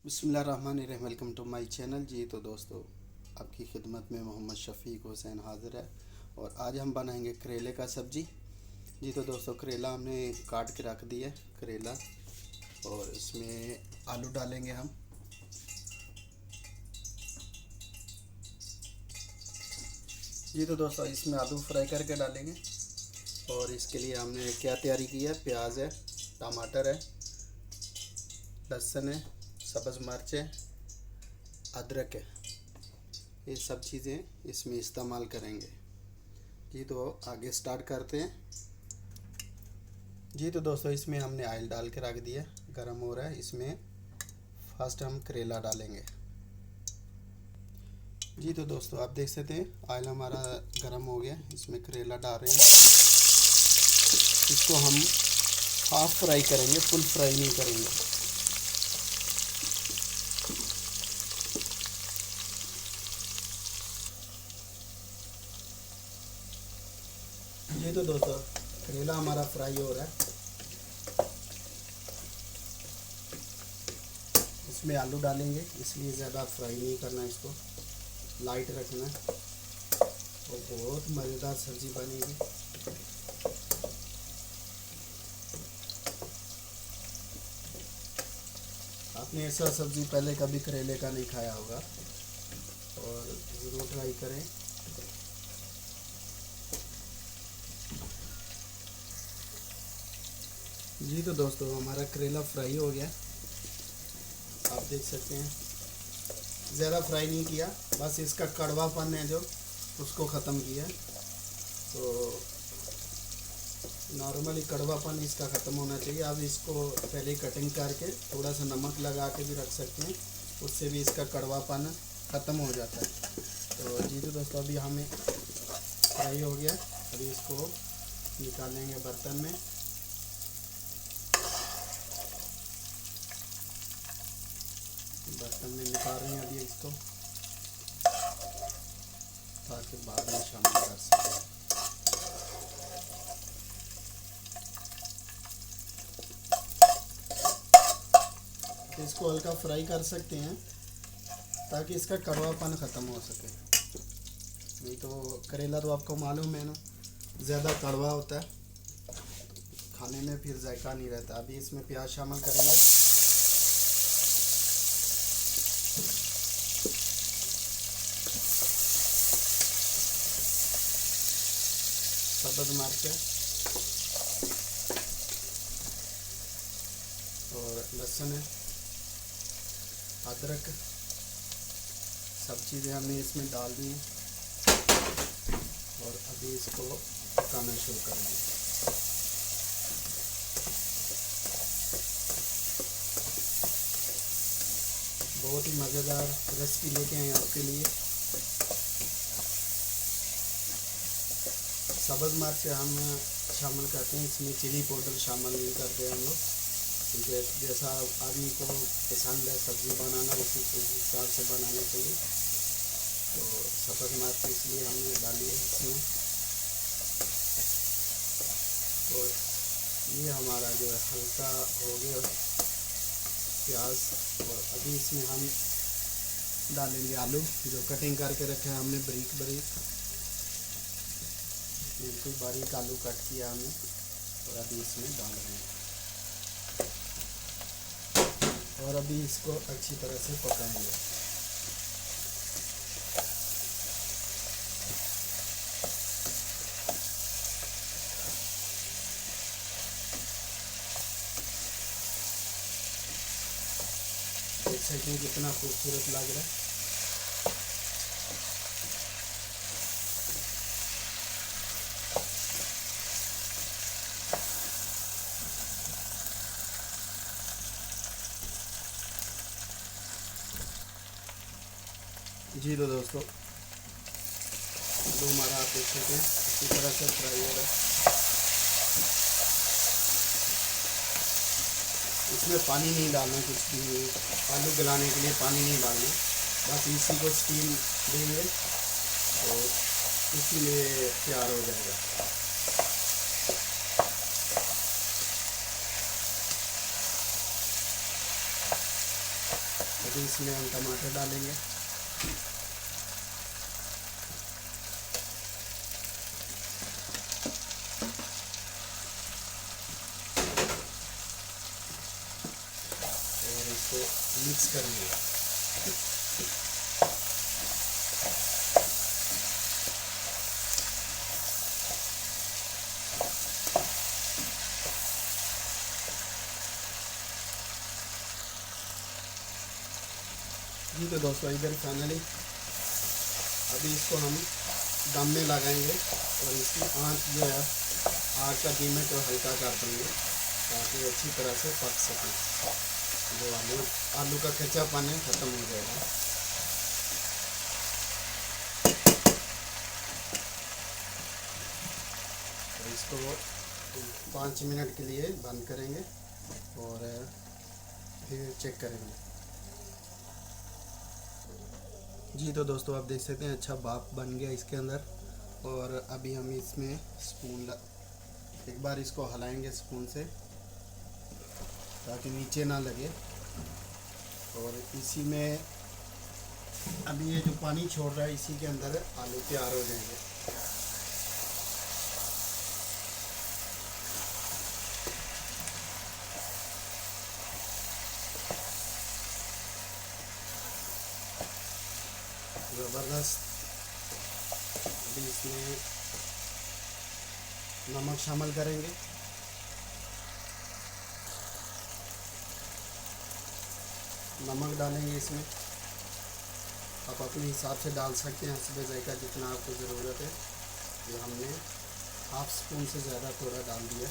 बिस्मिल्लाहिर्रहमानिर्रहीम। Welcome to my channel. जी तो दोस्तों, आपकी खिदमत में मोहम्मद शफीक हुसैन हाज़िर है और आज हम बनाएंगे करेले का सब्ज़ी। जी तो दोस्तों, करेला हमने काट के रख दिया करेला, और इसमें आलू डालेंगे हम। जी तो दोस्तों, इसमें आलू फ्राई करके डालेंगे। और इसके लिए हमने क्या तैयारी की है, प्याज है, टमाटर है, लहसुन है, सब्ज़ मिर्च है, अदरक है, ये सब चीज़ें इसमें इस्तेमाल करेंगे। जी तो आगे स्टार्ट करते हैं। जी तो दोस्तों, इसमें हमने ऑयल डाल के रख दिया, गरम हो रहा है। इसमें फर्स्ट हम करेला डालेंगे। जी तो दोस्तों, आप देख सकते हैं ऑयल हमारा गरम हो गया, इसमें करेला डाल रहे हैं। इसको हम हाफ फ्राई करेंगे, फुल फ्राई नहीं करेंगे। जी तो दोस्तों, करेला हमारा फ्राई हो रहा है। इसमें आलू डालेंगे, इसलिए ज़्यादा फ्राई नहीं करना, इसको लाइट रखना है और बहुत मज़ेदार सब्ज़ी बनेगी। आपने ऐसा सब्ज़ी पहले कभी करेले का नहीं खाया होगा और ज़रूर ट्राई करें। जी तो दोस्तों, हमारा करेला फ्राई हो गया, आप देख सकते हैं। ज़्यादा फ्राई नहीं किया, बस इसका कड़वापन है जो उसको ख़त्म किया। तो नॉर्मली कड़वापन इसका ख़त्म होना चाहिए। अब इसको पहले कटिंग करके थोड़ा सा नमक लगा के भी रख सकते हैं, उससे भी इसका कड़वापन ख़त्म हो जाता है। तो जी तो दोस्तों, अभी हमें फ्राई हो गया, अभी इसको निकालेंगे बर्तन में। बर्तन में निकाल रहे हैं अभी इसको, ताकि बाद में शामिल कर सकें। तो इसको हल्का फ्राई कर सकते हैं ताकि इसका कड़वापन ख़त्म हो सके। नहीं तो करेला तो आपको मालूम है ना, ज़्यादा कड़वा होता है, खाने में फिर जायका नहीं रहता। अभी इसमें प्याज शामिल करेंगे, सब्ज़ मिर्च और लहसुन है, अदरक, सब चीज़ें हमने इसमें डाल दी हैं और अभी इसको पकाना शुरू करेंगे। बहुत ही मज़ेदार रेसिपी लेके आए आपके लिए। सब्ज़ मिर्च हम शामिल करते हैं, इसमें चिली पाउडर शामिल नहीं करते हम लोग, क्योंकि जैसा आदमी को पसंद है सब्ज़ी बनाना, उसी हिसाब से बनाना चाहिए। तो सब्ज़ मिर्च इसलिए हमने डाली है इसमें। और ये हमारा जो है हल्का हो गया प्याज, और अभी इसमें हम डालेंगे आलू जो कटिंग करके रखे हैं हमने, बारीक बारीक, बिल्कुल बारीक आलू कट किया हमने, और अभी इसमें डाल रहे हैं और अभी इसको अच्छी तरह से पकाएंगे। देख सकते हैं कितना खूबसूरत लग रहा है। जी तो दोस्तों, आलू हमारा आप देख सकते हैं इसी तरह से फ्राई हो रहा है। इसमें पानी नहीं डालना, कुछ भी नहीं, आलू गलाने के लिए पानी नहीं डालना, बस इसी को स्टीम देंगे तो इसीलिए तैयार हो जाएगा। अभी इसमें हम टमाटर डालेंगे। और इसको मिक्स करेंगे। जी तो दोस्तों इधर फाइनली अभी इसको हम दम में लगाएंगे और इसकी आँच जो है आग का धीमे को हल्का कर देंगे ताकि अच्छी तरह से पक सके। जो आलू का कच्चा पानी ख़त्म हो जाएगा। तो इसको 5 मिनट के लिए बंद करेंगे और फिर चेक करेंगे। जी तो दोस्तों आप देख सकते हैं अच्छा भाप बन गया इसके अंदर। और अभी हम इसमें एक बार इसको हिलाएंगे स्पून से ताकि नीचे ना लगे। और इसी में अभी ये जो पानी छोड़ रहा है इसी के अंदर आलू तैयार हो जाएंगे। ज़बरदस्त। अभी इसमें नमक शामिल करेंगे। नमक डालेंगे इसमें, आप अपने हिसाब से डाल सकते हैं हस्बे ज़ायक़ा जितना आपको ज़रूरत है। ये हमने हाफ स्पून से ज़्यादा थोड़ा डाल दिया।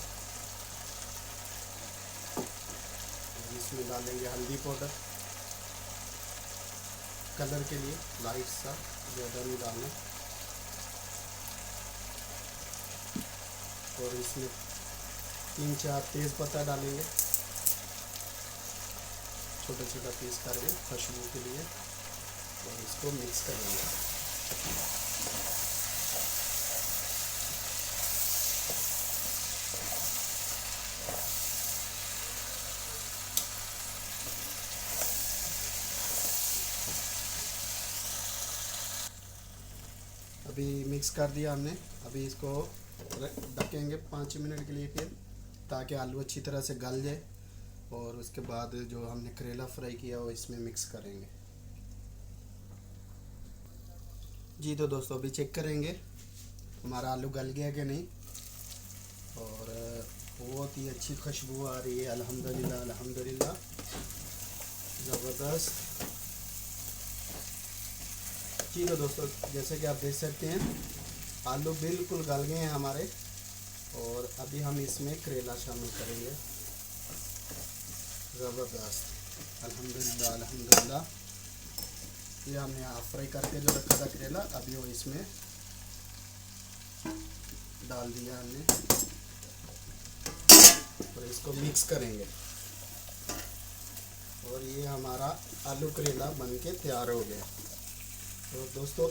और इसमें डालेंगे हल्दी पाउडर कलर के लिए, लाइट सा, ज़्यादा नहीं डालना। और इसमें 3-4 तेज़ पत्ता डालेंगे छोटा छोटा पीस करके खुशबू के लिए। और इसको मिक्स करेंगे। अभी मिक्स कर दिया हमने। अभी इसको ढकेंगे 5 मिनट के लिए फिर, ताकि आलू अच्छी तरह से गल जाए। और उसके बाद जो हमने करेला फ्राई किया वो इसमें मिक्स करेंगे। जी तो दोस्तों अभी चेक करेंगे हमारा आलू गल गया कि नहीं। और बहुत ही अच्छी खुशबू आ रही है। अल्हम्दुलिल्लाह अल्हम्दुलिल्लाह, ज़बरदस्त। जी तो दोस्तों जैसे कि आप देख सकते हैं आलू बिल्कुल गल गए हैं हमारे। और अभी हम इसमें करेला शामिल करेंगे। ज़बरदस्त, अल्हम्दुलिल्लाह अल्हम्दुलिल्लाह। ये हमने हाफ फ्राई करके जो रखा था करेला, अभी वो इसमें डाल दिया हमने और इसको मिक्स करेंगे। और ये हमारा आलू करेला बनके तैयार हो गया। तो दोस्तों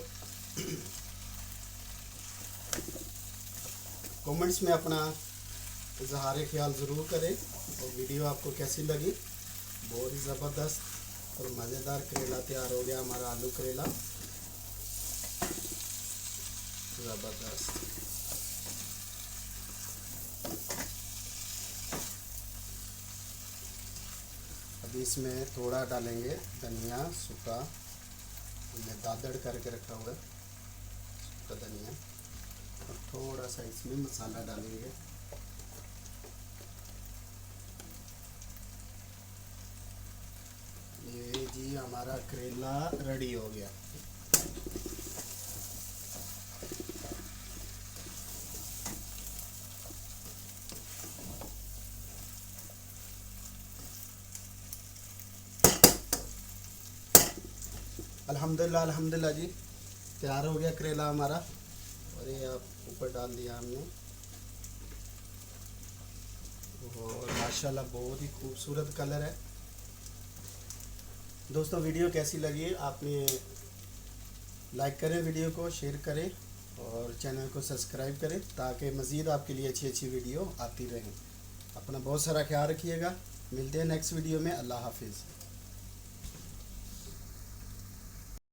कमेंट्स में अपना इज़हार ख्याल ज़रूर करें। और वीडियो आपको कैसी लगी। बहुत ही ज़बरदस्त और मज़ेदार करेला तैयार हो गया हमारा आलू करेला, ज़बरदस्त। अभी इसमें थोड़ा डालेंगे धनिया सूखा, हमने दादड़ करके रखा हुआ है सूखा धनिया। और थोड़ा सा इसमें मसाला डालेंगे। ये जी हमारा करेला रेडी हो गया। अल्हम्दुलिल्लाह अल्हम्दुलिल्लाह जी, तैयार हो गया करेला हमारा। और ये आप ऊपर डाल दिया हमने। और माशाल्लाह बहुत ही खूबसूरत कलर है। दोस्तों वीडियो कैसी लगी आपने लाइक करें, वीडियो को शेयर करें और चैनल को सब्सक्राइब करें ताकि मज़ीद आपके लिए अच्छी अच्छी वीडियो आती रहें। अपना बहुत सारा ख्याल रखिएगा। मिलते हैं नेक्स्ट वीडियो में। अल्लाह हाफिज़।